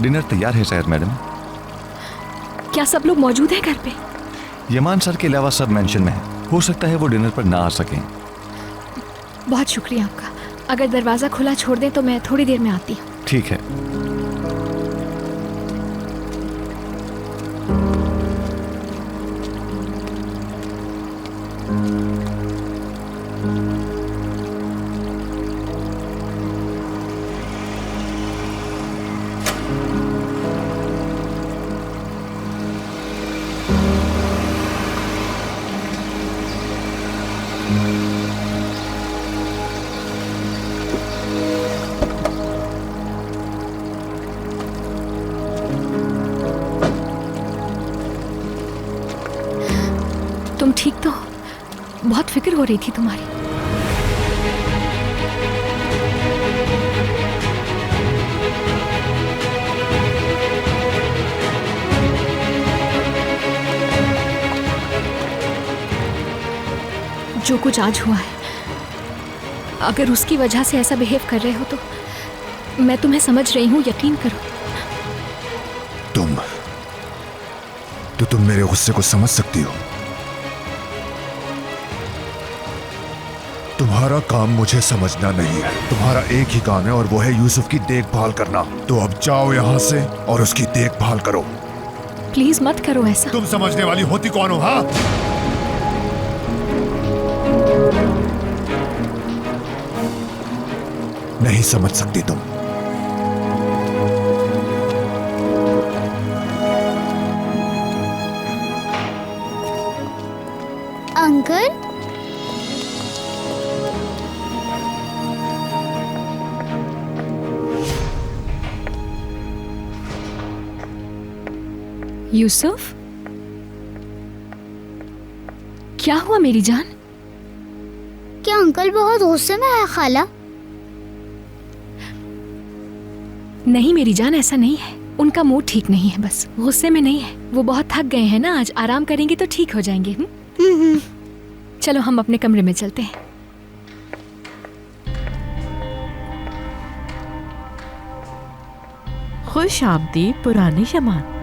Dinner तैयार है शायद मैडम। क्या सब लोग मौजूद हैं घर पे? यमान सर के अलावा सब मेंशन में है। हो सकता है वो डिनर पर ना आ सकें। बहुत शुक्रिया आपका। अगर दरवाज़ा खुला छोड़ दें तो मैं थोड़ी देर में आती हूँ। ठीक है। तुम ठीक तो हो? बहुत फिक्र हो रही थी तुम्हारी। जो कुछ आज हुआ है, अगर उसकी वजह से ऐसा बिहेव कर रहे हो तो मैं तुम्हें समझ रही हूँ, यकीन करो। तुम मेरे गुस्से को समझ सकती हो। तुम्हारा काम मुझे समझना नहीं है। तुम्हारा एक ही काम है और वो है यूसुफ की देखभाल करना। तो अब जाओ यहाँ से और उसकी देखभाल करो। प्लीज मत करो ऐसा। तुम समझने वाली होती कौन हो? हाँ, नहीं समझ सकती तुम। अंकल, यूसुफ, क्या हुआ मेरी जान? क्या अंकल बहुत गुस्से में है खाला? नहीं मेरी जान, ऐसा नहीं है। उनका मूड ठीक नहीं है, बस गुस्से में नहीं है। वो बहुत थक गए हैं ना, आज आराम करेंगे तो ठीक हो जाएंगे। चलो हम अपने कमरे में चलते हैं। खुश आमदीद पुराने यमान।